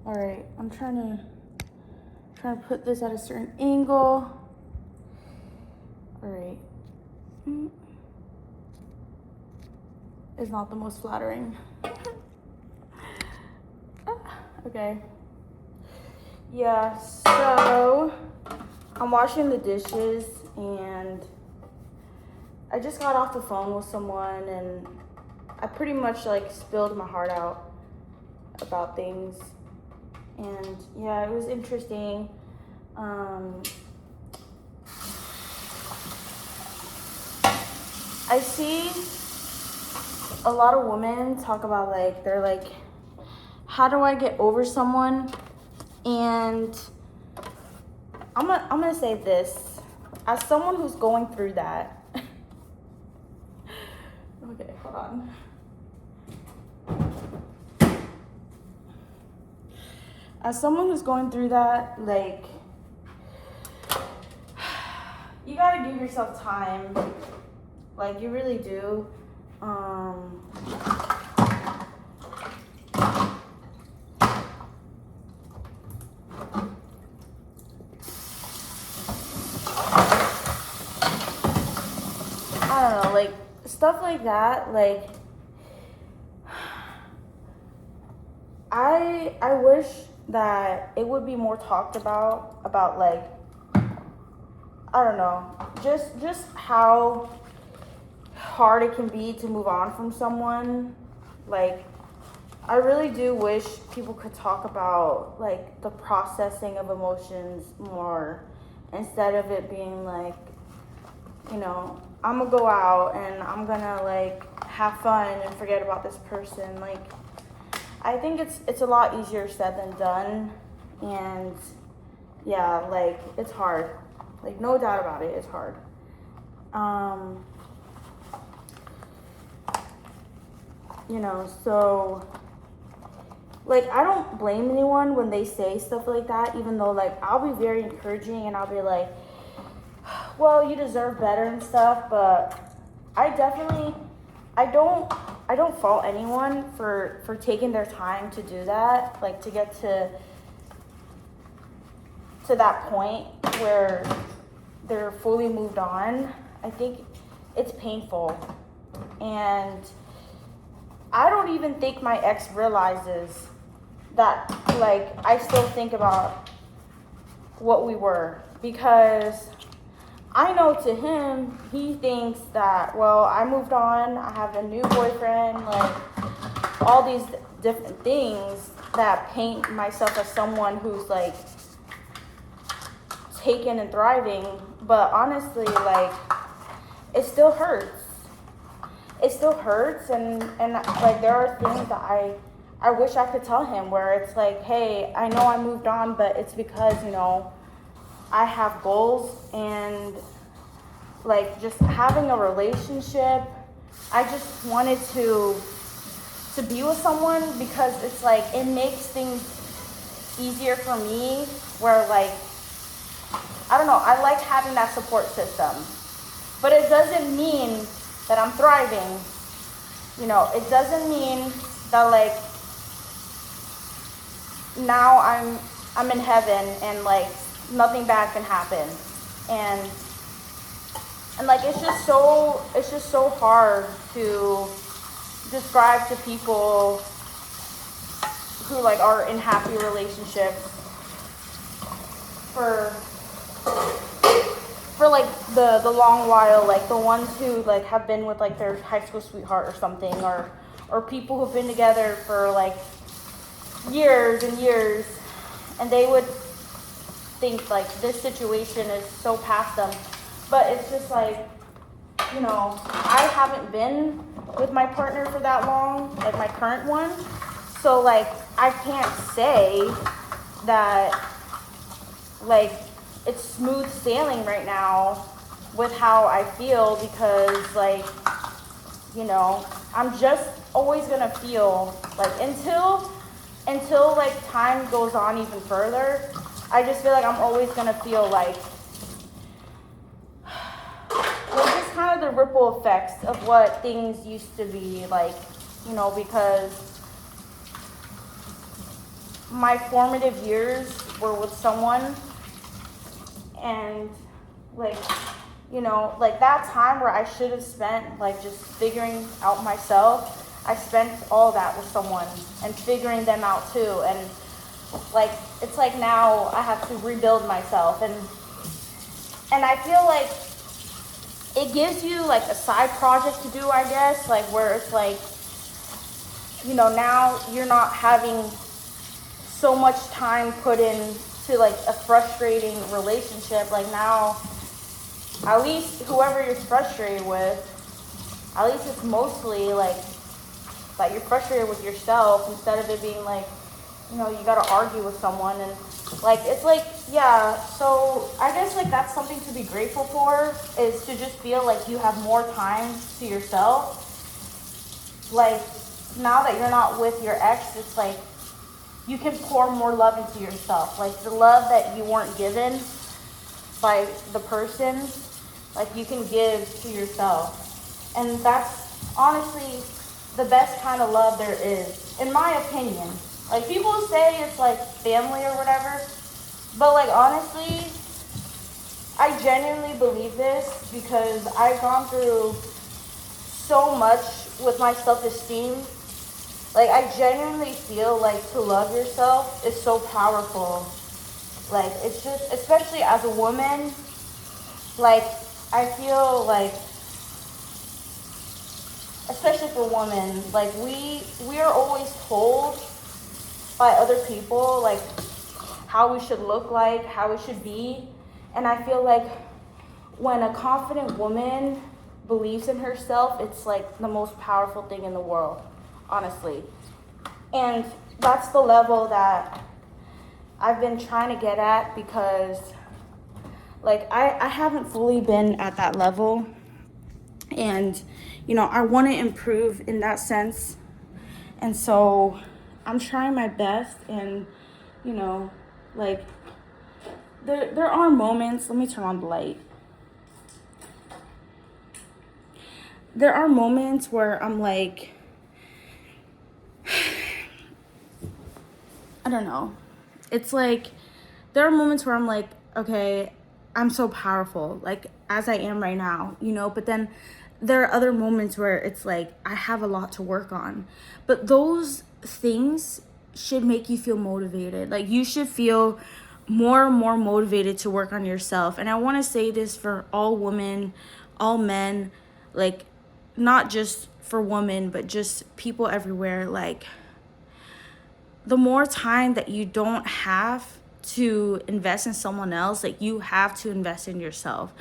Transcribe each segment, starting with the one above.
All right, I'm trying to put this at a certain angle. All right. It's not the most flattering. Okay. Yeah, so I'm washing the dishes and I just got off the phone with someone and I pretty much like spilled my heart out about things. And yeah, it was interesting. I see a lot of women talk about like, they're like, how do I get over someone? And I'm gonna say this, as someone who's going through that. Okay, hold on. As someone who's going through that, like, you gotta give yourself time. Like, you really do. I don't know, like, stuff like that, like, I wish that it would be more talked about like, I don't know, just how hard it can be to move on from someone. Like, I really do wish people could talk about like the processing of emotions more, instead of it being like, you know, I'm gonna go out and I'm gonna like have fun and forget about this person. Like, I think it's a lot easier said than done. And yeah, like, it's hard. Like, no doubt about it, it's hard. You know, so like, I don't blame anyone when they say stuff like that, even though like I'll be very encouraging and I'll be like, well, you deserve better and stuff, but I don't fault anyone for taking their time to do that, like to get to that point where they're fully moved on. I think it's painful. And I don't even think my ex realizes that, like, I still think about what we were, because I know to him, he thinks that, well, I moved on, I have a new boyfriend, like, all these different things that paint myself as someone who's, like, taken and thriving. But honestly, like, it still hurts. It still hurts, and like, there are things that I wish I could tell him, where it's like, hey, I know I moved on, but it's because, you know, I have goals, and like, just having a relationship, I just wanted to be with someone, because it's like, it makes things easier for me, where like, I don't know, I like having that support system, but it doesn't mean that I'm thriving. You know, it doesn't mean that like, now I'm in heaven and like nothing bad can happen. And like, it's just so hard to describe to people who like are in happy relationships for like the long while, like the ones who like have been with like their high school sweetheart or something, or people who've been together for like years and years, and they would think like this situation is so past them. But it's just like, you know, I haven't been with my partner for that long, like my current one, so like, I can't say that like it's smooth sailing right now with how I feel, because like, you know, I'm just always gonna feel like, until like time goes on even further, I just feel like I'm always gonna feel like just kind of the ripple effects of what things used to be like, you know, because my formative years were with someone, and like, you know, like that time where I should have spent like just figuring out myself, I spent all that with someone and figuring them out too. And like, it's like now I have to rebuild myself, and I feel like it gives you like a side project to do, I guess, like where it's like, you know, now you're not having so much time put into like a frustrating relationship. Like now, at least whoever you're frustrated with, at least it's mostly like that you're frustrated with yourself, instead of it being like, you know, you gotta argue with someone. And like, it's like, yeah, so I guess like that's something to be grateful for, is to just feel like you have more time to yourself. Like, now that you're not with your ex, it's like you can pour more love into yourself. Like the love that you weren't given by the person, like you can give to yourself. And that's honestly the best kind of love there is, in my opinion. Like people say it's like family or whatever, but like honestly, I genuinely believe this because I've gone through so much with my self-esteem. Like I genuinely feel like to love yourself is so powerful. Like it's just, especially as a woman, like I feel like, especially for women, like we are always told by other people like how we should look like, how we should be. And I feel like when a confident woman believes in herself, it's like the most powerful thing in the world, honestly. And that's the level that I've been trying to get at, because like I haven't fully been at that level, and you know, I want to improve in that sense. And so I'm trying my best. And you know, like there are moments, let me turn on the light. There are moments where I'm like, I don't know. It's like, there are moments where I'm like, okay, I'm so powerful, like as I am right now, you know, but then there are other moments where it's like, I have a lot to work on. But those things should make you feel motivated. Like you should feel more and more motivated to work on yourself. And I want to say this for all women, all men, like not just for women, but just people everywhere. Like the more time that you don't have to invest in someone else, like you have to invest in yourself.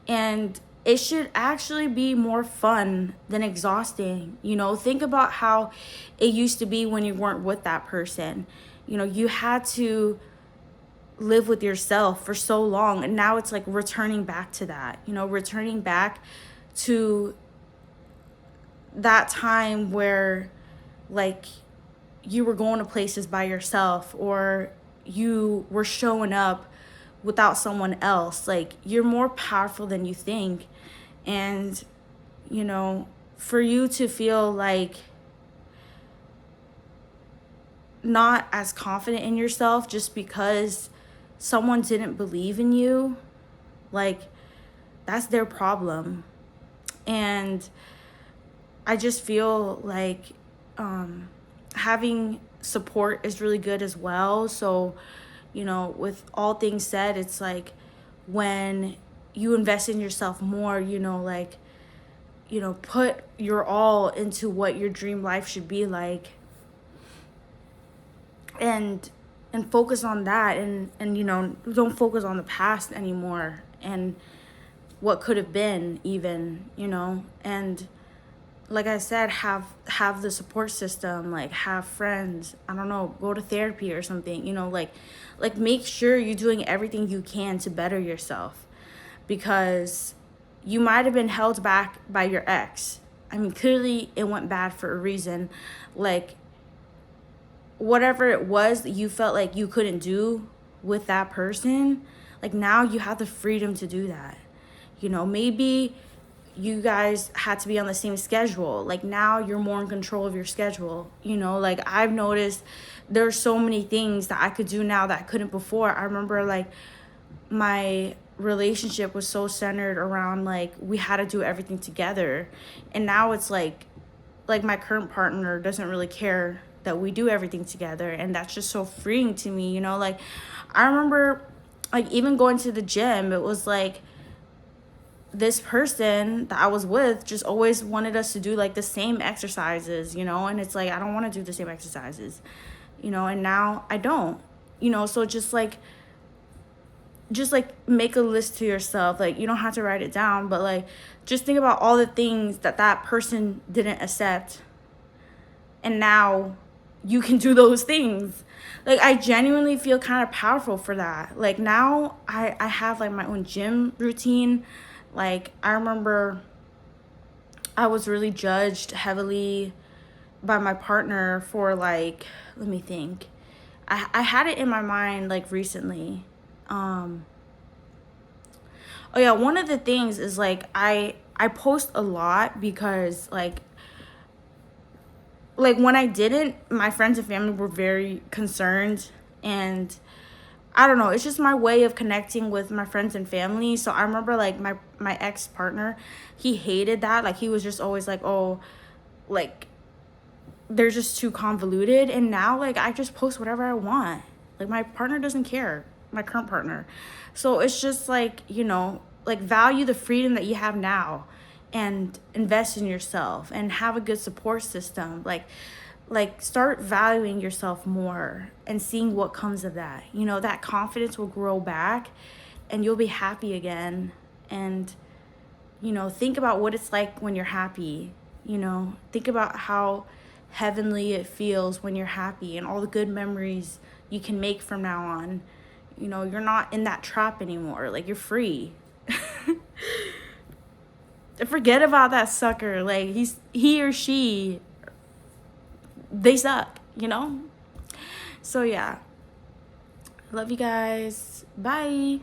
And it should actually be more fun than exhausting. You know, think about how it used to be when you weren't with that person. You know, you had to live with yourself for so long, and now it's like returning back to that, you know, returning back to that time where like you were going to places by yourself, or you were showing up without someone else. Like you're more powerful than you think. And you know, for you to feel like not as confident in yourself just because someone didn't believe in you, like that's their problem. And I just feel like having support is really good as well. So, you know, with all things said, it's like when you invest in yourself more, you know, like, you know, put your all into what your dream life should be like, and focus on that, and you know, don't focus on the past anymore and what could have been even, you know. And like I said, have the support system, like have friends, I don't know, go to therapy or something, you know, like make sure you're doing everything you can to better yourself, because you might have been held back by your ex. I mean, clearly it went bad for a reason. Like whatever it was that you felt like you couldn't do with that person, like now you have the freedom to do that. You know, maybe you guys had to be on the same schedule. Like now you're more in control of your schedule. You know, like I've noticed there's so many things that I could do now that I couldn't before. I remember like my relationship was so centered around like we had to do everything together, and now it's like my current partner doesn't really care that we do everything together, and that's just so freeing to me, you know. Like I remember like even going to the gym, it was like this person that I was with just always wanted us to do like the same exercises, you know, and it's like I don't want to do the same exercises, you know, and now I don't, you know. So just like make a list to yourself. Like you don't have to write it down, but like just think about all the things that that person didn't accept, and now you can do those things. Like I genuinely feel kind of powerful for that. Like now I have like my own gym routine. Like I remember I was really judged heavily by my partner for like, let me think. I had it in my mind like recently. Oh yeah, one of the things is like I post a lot because like when I didn't, my friends and family were very concerned, and I don't know, it's just my way of connecting with my friends and family. So I remember like my ex-partner, he hated that. Like he was just always like, oh, like they're just too convoluted. And now like I just post whatever I want. Like my partner doesn't care, my current partner. So it's just like, you know, like value the freedom that you have now and invest in yourself and have a good support system. Like start valuing yourself more and seeing what comes of that. You know, that confidence will grow back and you'll be happy again. And, you know, think about what it's like when you're happy. You know, think about how heavenly it feels when you're happy and all the good memories you can make from now on. You know, you're not in that trap anymore. Like you're free. Forget about that sucker. Like he or she, they suck, you know? So yeah. Love you guys. Bye.